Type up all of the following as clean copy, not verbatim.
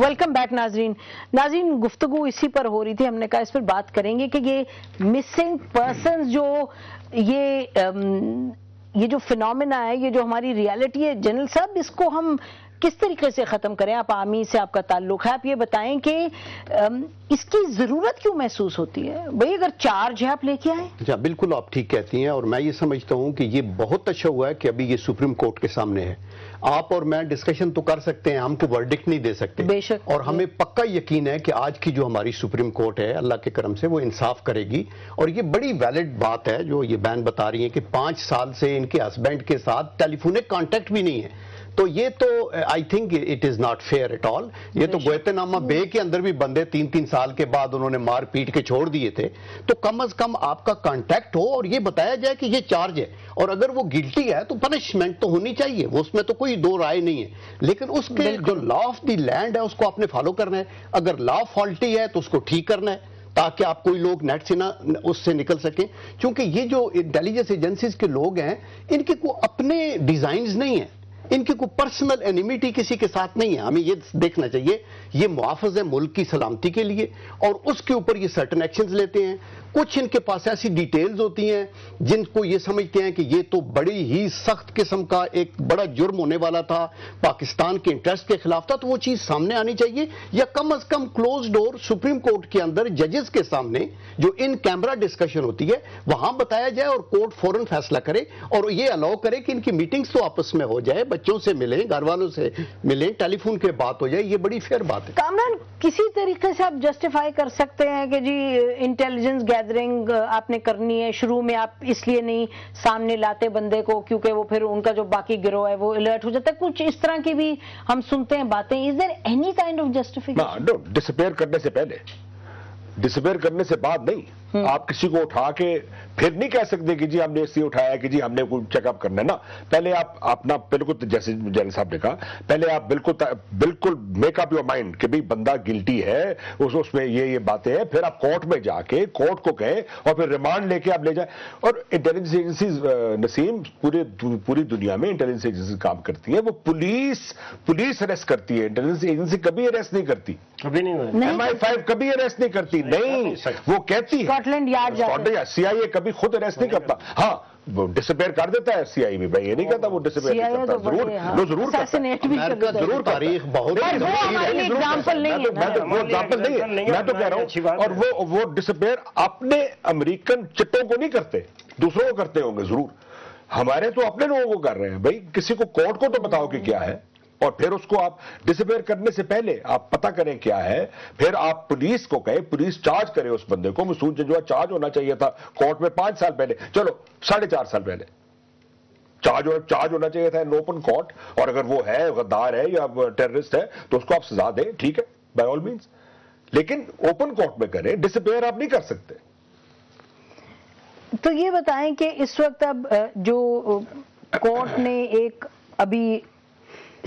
Welcome back ناظرین گفتگو اسی پر ہو رہی تھی. ہم نے کہا اس پر بات کریں گے کہ یہ مسنگ پرسنز جو یہ جو فینومینا ہے, یہ جو ہماری ریالٹی ہے, جنرل صاحب اس کو ہم کس طریقے سے ختم کریں؟ آپ عامی سے آپ کا تعلق ہے, آپ یہ بتائیں کہ اس کی ضرورت کیوں محسوس ہوتی ہے؟ بھئی اگر چارج ہے آپ لے کے آئیں. اچھا, بالکل آپ ٹھیک کہتی ہیں, اور میں یہ سمجھتا ہوں کہ یہ بہت اچھا ہوا ہے کہ ابھی یہ سپریم کورٹ کے سامنے ہے. آپ اور میں ڈسکشن تو کر سکتے ہیں, ہم کو ورڈکٹ نہیں دے سکتے, بے شک, اور ہمیں پکا یقین ہے کہ آج کی جو ہماری سپریم کورٹ ہے اللہ کے کرم سے وہ انصاف کرے گی. اور یہ بڑی ویلڈ بات ہے جو یہ بین بتا رہی ہیں کہ 5 سال سے ان کے ہسبینڈ کے ساتھ ٹیلی فونک کانٹیکٹ بھی نہیں ہے. تو یہ تو I think it is not fair at all. یہ تو گوئتنامہ بے کے اندر بھی بندے 3 سال کے بعد انہوں نے مار پیٹ کے چھوڑ دیے تھے. تو کم از کم آپ کا کانٹیکٹ ہو اور یہ بتایا جائے کہ یہ چارج ہے, اور اگر وہ گلٹی ہے تو پنشمنٹ تو ہونی چاہیے, اس میں تو کوئی دو رائے نہیں ہے. لیکن اس کے جو لا آف دی لینڈ ہے اس کو آپ نے فالو کرنا ہے. اگر لا فالٹی ہے تو اس کو ٹھیک کرنا ہے تاکہ آپ کوئی لوگ نیٹ سے نہ اس سے نکل سکیں. کیونکہ یہ جو انٹیلیجنس ایجنسیز کے لوگ ہیں ان کے کوئی اپنے ڈیزائنز نہیں ہیں, ان کی کوئی پرسنل اینیمیٹی کسی کے ساتھ نہیں ہے. ہمیں یہ دیکھنا چاہیے یہ محافظ ہے ملک کی سلامتی کے لیے, اور اس کے اوپر یہ سرٹن ایکشنز لیتے ہیں. کچھ ان کے پاس ایسی ڈیٹیلز ہوتی ہیں جن کو یہ سمجھتے ہیں کہ یہ تو بڑی ہی سخت قسم کا ایک بڑا جرم ہونے والا تھا, پاکستان کے انٹرسٹ کے خلاف تھا, تو وہ چیز سامنے آنی چاہیے, یا کم از کم کلوز ڈور سپریم کورٹ کے اندر ججز کے سامنے جو ان کیمرہ ڈسکشن ہوتی ہے وہاں بتایا جائے, اور کورٹ فوراً فیصلہ کرے اور یہ الاؤ کرے کہ ان کی میٹنگز تو آپس میں ہو جائے, بچوں سے ملیں, گھر والوں سے ملیں, ٹیلی فون کے بات ہو جائے. یہ بڑی فیئر بات ہے. کامران, کسی طریقے سے آپ جسٹیفائی کر سکتے ہیں کہ جی انٹیلیجنس گیدرنگ آپ نے کرنی ہے, شروع میں آپ اس لیے نہیں سامنے لاتے بندے کو کیونکہ وہ پھر ان کا جو باقی گروہ ہے وہ الرٹ ہو جاتا ہے, کچھ اس طرح کی بھی ہم سنتے ہیں باتیں. Is there any kind of justification? No, disappear کرنے سے پہلے, ڈسپیئر کرنے سے بعد نہیں. آپ کسی کو اٹھا کے پھر نہیں کہہ سکتے کہ جی ہم نے اس لیے اٹھایا کہ جی ہم نے کوئی چیک اپ کرنا ہے نا. پہلے آپ اپنا بالکل, جیسے جنرل صاحب نے کہا, پہلے آپ بالکل میک اپ یور مائنڈ کہ بھئی بندہ گلٹی ہے, اس میں یہ باتیں ہیں. پھر آپ کورٹ میں جا کے کورٹ کو کہیں اور پھر ریمانڈ لے کے آپ لے جائیں. اور انٹیلیجنس ایجنسیز, نسیم, پوری دنیا میں انٹیلیجنس ایجنسیز کام کرتی ہیں. وہ پولیس اریسٹ کرتی ہے, انٹیلیجنس ایجنسی کبھی اریسٹ نہیں کرتی, کبھی نہیں. MI5 کبھی اریسٹ نہیں کرتی, نہیں, وہ کہتی ہے سی آئی اے کبھی خود اریسٹ نہیں کرتا. ہاں, وہ ڈسپیئر کر دیتا ہے سی آئی میں, میں یہ نہیں کہتا وہ ڈسپیئر نہیں کرتا, ضرور کرتا ہے, ضرور تاریخ بہت ایگزامپل نہیں ہے, وہ ایگزامپل نہیں ہے, میں تو کہہ رہا ہوں. اور وہ ڈسپیئر اپنے امریکن چٹوں کو نہیں کرتے, دوسروں کو کرتے ہوں گے ضرور. ہمارے تو اپنے لوگوں کو کر رہے ہیں. بھائی کسی کو کورٹ کو تو بتاؤ کہ کیا ہے, اور پھر اس کو آپ ڈسپیئر کرنے سے پہلے آپ پتہ کریں کیا ہے, پھر آپ پولیس کو کہیں, پولیس چارج کرے اس بندے کو. مسعود جنجوعہ چارج ہونا چاہیے تھا کورٹ میں 5 سال پہلے, چلو 4.5 سال پہلے چارج ہونا چاہیے تھا ان اوپن کورٹ. اور اگر وہ ہے غدار ہے یا ٹیررسٹ ہے تو اس کو آپ سزا دیں, ٹھیک ہے, بائی آل مینس, لیکن اوپن کورٹ میں کریں, ڈسپیئر آپ نہیں کر سکتے. تو یہ بتائیں کہ اس وقت اب جو کورٹ نے ایک ابھی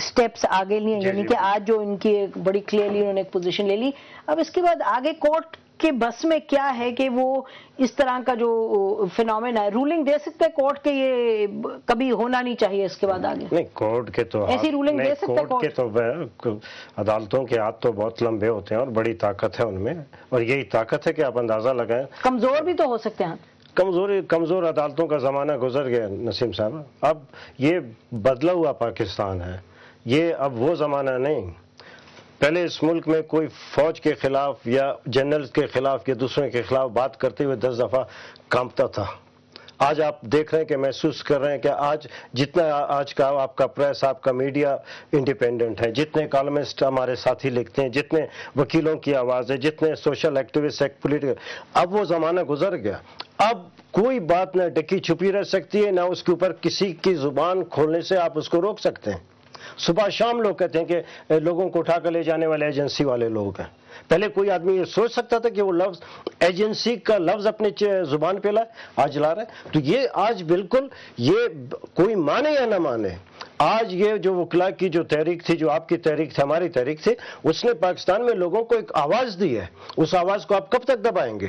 سٹیپس آگے لیے, یعنی کہ آج جو ان کی ایک بڑی کلیئرلی انہوں نے ایک پوزیشن لے لی, اب اس کے بعد آگے کورٹ کے بس میں کیا ہے کہ وہ اس طرح کا جو فینومینا ہے رولنگ دے سکتے ہیں کورٹ کے یہ کبھی ہونا نہیں چاہیے اس کے بعد آگے؟ نہیں, کورٹ کے تو ایسی رولنگ دے سکتے ہیں کورٹ کے تو عدالتوں کے ہاتھ تو بہت لمبے ہوتے ہیں اور بڑی طاقت ہے ان میں, اور یہی طاقت ہے کہ آپ اندازہ لگائیں. کمزور بھی تو ہو سکتے ہیں. کمزور عدالتوں کا زمانہ گزر گیا نسیم صاحب. اب یہ بدلا ہوا پاکستان ہے, یہ اب وہ زمانہ نہیں. پہلے اس ملک میں کوئی فوج کے خلاف یا جنرل کے خلاف یا دوسرے کے خلاف بات کرتے ہوئے 10 دفعہ کانپتا تھا. آج آپ دیکھ رہے ہیں کہ محسوس کر رہے ہیں کہ آج جتنا آج کا آپ کا پریس, آپ کا میڈیا انڈیپینڈنٹ ہے, جتنے کالمسٹ ہمارے ساتھی لکھتے ہیں, جتنے وکیلوں کی آواز ہے, جتنے سوشل ایکٹیوسٹ, پولیٹیکل, اب وہ زمانہ گزر گیا. اب کوئی بات نہ ڈکی چھپی رہ سکتی ہے, نہ اس کے اوپر کسی کی زبان کھولنے سے آپ اس کو روک سکتے ہیں. صبح شام لوگ کہتے ہیں کہ لوگوں کو اٹھا کر لے جانے والے ایجنسی والے لوگ ہیں. پہلے کوئی آدمی یہ سوچ سکتا تھا کہ وہ لفظ ایجنسی کا لفظ اپنے زبان پہ لائے, آج لا رہا ہے. تو یہ آج بالکل, یہ کوئی مانے یا نہ مانے, آج یہ جو وکلا کی جو تحریک تھی, جو آپ کی تحریک تھی, ہماری تحریک تھی, اس نے پاکستان میں لوگوں کو ایک آواز دی ہے. اس آواز کو آپ کب تک دبائیں گے؟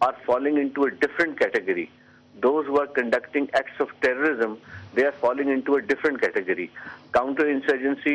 are falling into a different category. Those who are conducting acts of terrorism, they are falling into a different category. Counter-insurgency,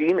3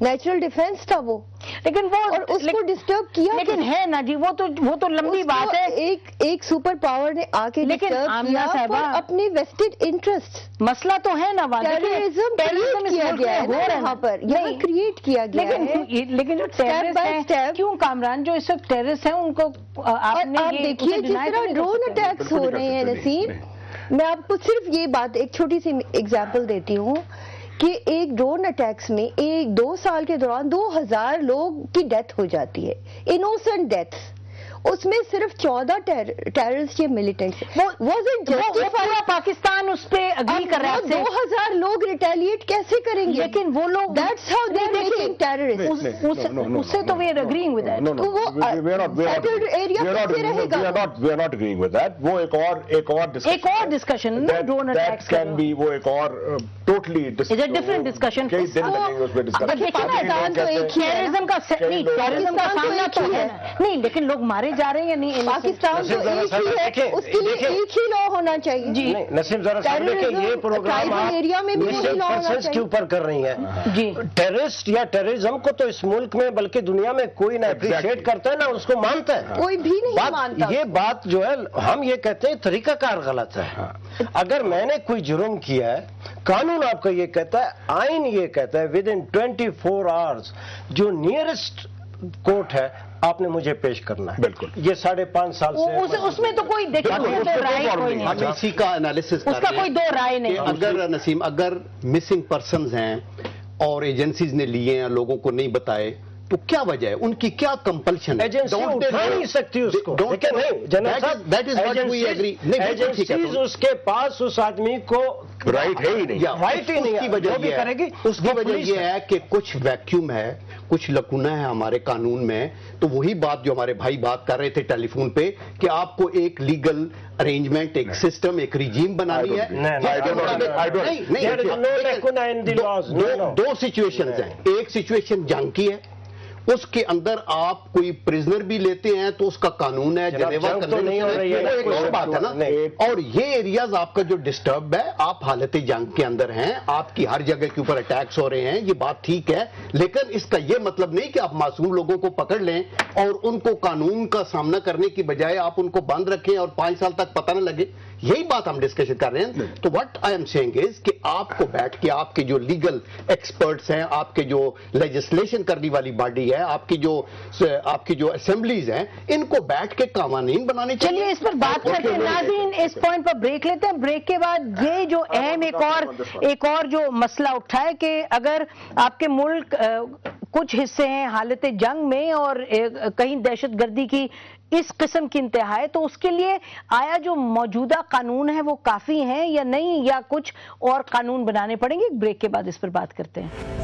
natural ڈیفense تھا وہ، لیکن وہ اور اس کو ڈسٹرب کیا، لیکن ہے نا جی وہ تو لمبی بات ہے. ایک سپر پاور نے آ کے ڈسٹرب کیا فار اپنے ویسٹڈ انٹرسٹ. مسئلہ تو ہے نا وہاں ٹیررزم کریٹ کیا گیا ہے یہاں پر، یہاں کریٹ کیا گیا ہے. لیکن جو ٹیررسٹ ہیں کیوں کامران جو اس وقت ٹیررسٹ ہیں ان کو آپ دیکھیے جس طرح ڈرون اٹیکس ہو رہے ہیں نسیم، میں آپ کو صرف یہ بات ایک چھوٹی سی ایگزامپل دیتی ہوں کہ ایک ڈرون اٹیکس میں 1-2 سال کے دوران 2000 لوگ کی ڈیتھ ہو جاتی ہے، انوسنٹ ڈیتھس. اس میں صرف 14 ٹیررسٹ یا ملیٹنٹس. پورا پاکستان اس پہ اگری کر رہا ہے. 2000 لوگ ریٹیلیٹ کیسے کریں گے؟ لیکن وہ لوگ that's how they are making terrorist. اس سے تو we are agreeing with that. تو وہ سیٹلڈ ایریا کیسے رہے گا؟ We are not agreeing with that. وہ ایک اور discussion drone attacks can be, وہ ایک اور ٹوٹلی ڈفرنٹ ڈسکشن. ٹیررزم کا سامنا تو ہے نہیں، لیکن لوگ مارے جا رہے ہیں یا نہیں. پاکستان تو ایک ہی ہے، اس کے لیے ایک ہی لا ہونا چاہیے. جی نسیم ذرا سمجھ لیں کہ یہ پروگرام ایریا میں بھی یہی لا ہونا کے چاہیے اوپر کر رہی ہیں. جی ٹیررسٹ یا ٹیررزم کو تو اس ملک میں بلکہ دنیا میں کوئی نہ اپریشیٹ کرتا ہے نہ اس کو مانتا ہے. کوئی بھی نہیں مانتا. یہ بات جو ہے ہم یہ کہتے ہیں طریقہ کار غلط ہے. اگر میں نے کوئی جرم کیا ہے، قانون آپ کا یہ کہتا ہے، آئین یہ کہتا ہے ودن 24 آورز جو نیئرسٹ کورٹ ہے آپ نے مجھے پیش کرنا ہے. بالکل. یہ 5.5 سال سے اس میں تو کوئی ہم اسی کا انالیسس اس کا کوئی دو رائے نہیں. اگر نسیم اگر مسنگ پرسنز ہیں اور ایجنسیز نے لیے ہیں لوگوں کو نہیں بتائے تو کیا وجہ ہے؟ ان کی کیا کمپلشن ہے؟ ایجنسی اٹھا نہیں سکتی اس کو. ایجنسیز اس کے پاس اس آدمی کو رائٹ ہے ہی نہیں. رائٹ ہی نہیں. اس کی وجہ یہ کرے گی اس کی وجہ یہ ہے کہ کچھ ویکیوم ہے، کچھ لکونہ ہے ہمارے قانون میں. تو وہی بات جو ہمارے بھائی بات کر رہے تھے ٹیلی فون پہ کہ آپ کو ایک لیگل ارینجمنٹ، ایک سسٹم، ایک ریجیم بنانی ہے. دو سچویشنز ہیں. ایک سچویشن جنگ کی ہے، اس کے اندر آپ کوئی پرزنر بھی لیتے ہیں تو اس کا قانون ہے، جنیوا ایک اور بات ہے نا. اور یہ ایریاز آپ کا جو ڈسٹرب ہے، آپ حالت جنگ کے اندر ہیں، آپ کی ہر جگہ کے اوپر اٹیکس ہو رہے ہیں، یہ بات ٹھیک ہے، لیکن اس کا یہ مطلب نہیں کہ آپ معصوم لوگوں کو پکڑ لیں اور ان کو قانون کا سامنا کرنے کی بجائے آپ ان کو بند رکھیں اور 5 سال تک پتہ نہ لگے. یہی بات ہم ڈسکشن کر رہے ہیں. تو وٹ آئی ایم سیئنگ از کہ آپ کو بیٹھ کے آپ کے جو لیگل ایکسپرٹس ہیں، آپ کے جو لیجسلیشن کرنے والی باڈی ہے، آپ کی جو اسمبلیز ہیں، ان کو بیٹھ کے قوانین بنانے چاہیے. چلیے اس پر بات کرتے ہیں. ناظرین اس پوائنٹ پر بریک لیتے ہیں. بریک کے بعد یہ جو اہم ایک اور جو مسئلہ اٹھا ہے کہ اگر آپ کے ملک کچھ حصے ہیں حالت جنگ میں اور کہیں دہشت گردی کی اس قسم کی انتہا ہے، تو اس کے لیے آیا جو موجودہ قانون ہے وہ کافی ہیں یا نہیں، یا کچھ اور قانون بنانے پڑیں گے؟ بریک کے بعد اس پر بات کرتے ہیں.